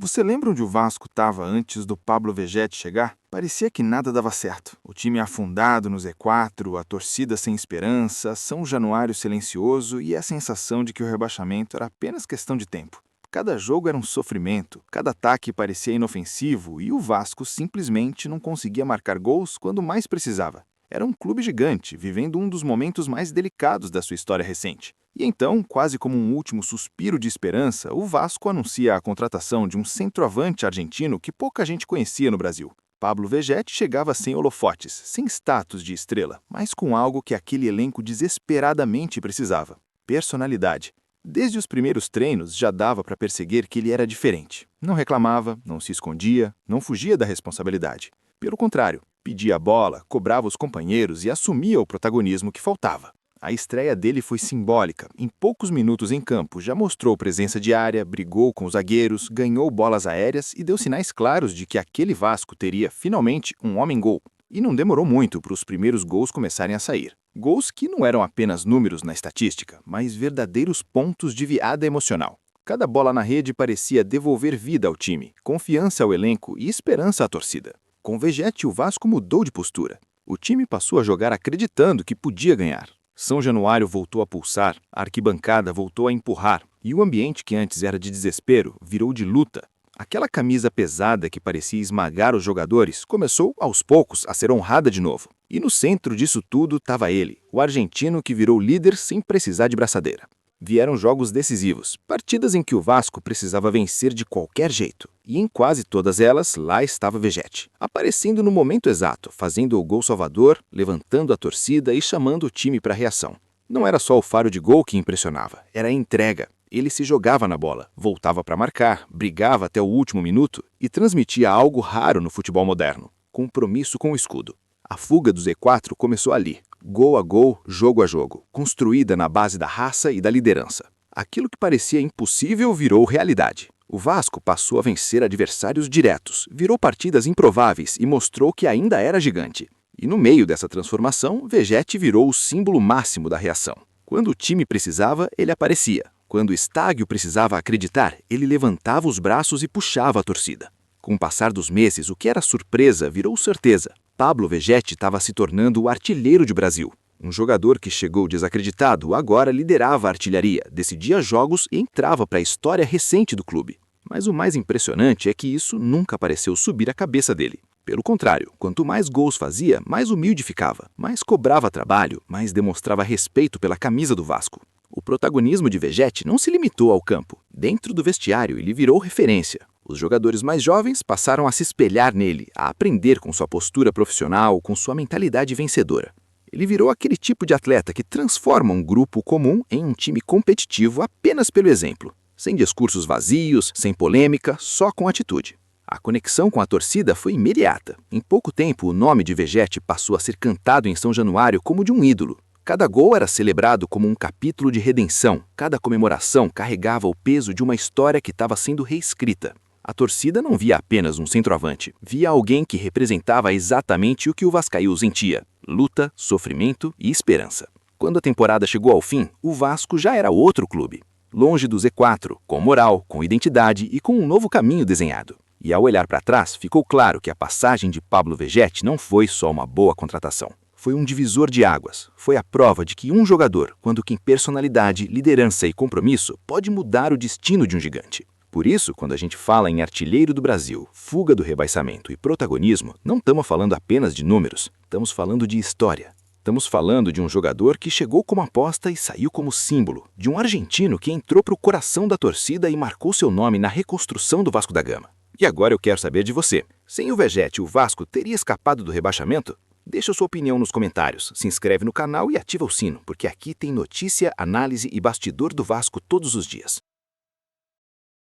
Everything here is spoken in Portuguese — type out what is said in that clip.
Você lembra onde o Vasco estava antes do Pablo Vegetti chegar? Parecia que nada dava certo. O time afundado no Z4, a torcida sem esperança, São Januário silencioso e a sensação de que o rebaixamento era apenas questão de tempo. Cada jogo era um sofrimento, cada ataque parecia inofensivo e o Vasco simplesmente não conseguia marcar gols quando mais precisava. Era um clube gigante, vivendo um dos momentos mais delicados da sua história recente. E então, quase como um último suspiro de esperança, o Vasco anuncia a contratação de um centroavante argentino que pouca gente conhecia no Brasil. Pablo Vegetti chegava sem holofotes, sem status de estrela, mas com algo que aquele elenco desesperadamente precisava: personalidade. Desde os primeiros treinos já dava para perceber que ele era diferente. Não reclamava, não se escondia, não fugia da responsabilidade. Pelo contrário, pedia a bola, cobrava os companheiros e assumia o protagonismo que faltava. A estreia dele foi simbólica. Em poucos minutos em campo, já mostrou presença de área, brigou com os zagueiros, ganhou bolas aéreas e deu sinais claros de que aquele Vasco teria, finalmente, um homem-gol. E não demorou muito para os primeiros gols começarem a sair. Gols que não eram apenas números na estatística, mas verdadeiros pontos de virada emocional. Cada bola na rede parecia devolver vida ao time, confiança ao elenco e esperança à torcida. Com Vegetti, o Vasco mudou de postura. O time passou a jogar acreditando que podia ganhar. São Januário voltou a pulsar, a arquibancada voltou a empurrar, e o ambiente que antes era de desespero virou de luta. Aquela camisa pesada que parecia esmagar os jogadores começou, aos poucos, a ser honrada de novo. E no centro disso tudo estava ele, o argentino que virou líder sem precisar de braçadeira. Vieram jogos decisivos, partidas em que o Vasco precisava vencer de qualquer jeito. E em quase todas elas, lá estava Vegetti, aparecendo no momento exato, fazendo o gol salvador, levantando a torcida e chamando o time para a reação. Não era só o faro de gol que impressionava, era a entrega. Ele se jogava na bola, voltava para marcar, brigava até o último minuto e transmitia algo raro no futebol moderno: compromisso com o escudo. A fuga do Z4 começou ali, gol a gol, jogo a jogo, construída na base da raça e da liderança. Aquilo que parecia impossível virou realidade. O Vasco passou a vencer adversários diretos, virou partidas improváveis e mostrou que ainda era gigante. E no meio dessa transformação, Vegetti virou o símbolo máximo da reação. Quando o time precisava, ele aparecia. Quando o estádio precisava acreditar, ele levantava os braços e puxava a torcida. Com o passar dos meses, o que era surpresa virou certeza. Pablo Vegetti estava se tornando o artilheiro de Brasil. Um jogador que chegou desacreditado agora liderava a artilharia, decidia jogos e entrava para a história recente do clube. Mas o mais impressionante é que isso nunca pareceu subir a cabeça dele. Pelo contrário, quanto mais gols fazia, mais humilde ficava, mais cobrava trabalho, mais demonstrava respeito pela camisa do Vasco. O protagonismo de Vegetti não se limitou ao campo. Dentro do vestiário, ele virou referência. Os jogadores mais jovens passaram a se espelhar nele, a aprender com sua postura profissional, com sua mentalidade vencedora. Ele virou aquele tipo de atleta que transforma um grupo comum em um time competitivo apenas pelo exemplo. Sem discursos vazios, sem polêmica, só com atitude. A conexão com a torcida foi imediata. Em pouco tempo, o nome de Vegetti passou a ser cantado em São Januário como de um ídolo. Cada gol era celebrado como um capítulo de redenção. Cada comemoração carregava o peso de uma história que estava sendo reescrita. A torcida não via apenas um centroavante, via alguém que representava exatamente o que o vascaíno sentia: luta, sofrimento e esperança. Quando a temporada chegou ao fim, o Vasco já era outro clube. Longe do Z4, com moral, com identidade e com um novo caminho desenhado. E ao olhar para trás, ficou claro que a passagem de Pablo Vegetti não foi só uma boa contratação. Foi um divisor de águas. Foi a prova de que um jogador, quando tem personalidade, liderança e compromisso, pode mudar o destino de um gigante. Por isso, quando a gente fala em artilheiro do Brasil, fuga do rebaixamento e protagonismo, não estamos falando apenas de números, estamos falando de história. Estamos falando de um jogador que chegou como aposta e saiu como símbolo, de um argentino que entrou para o coração da torcida e marcou seu nome na reconstrução do Vasco da Gama. E agora eu quero saber de você. Sem o Vegetti, o Vasco teria escapado do rebaixamento? Deixa sua opinião nos comentários, se inscreve no canal e ativa o sino, porque aqui tem notícia, análise e bastidor do Vasco todos os dias.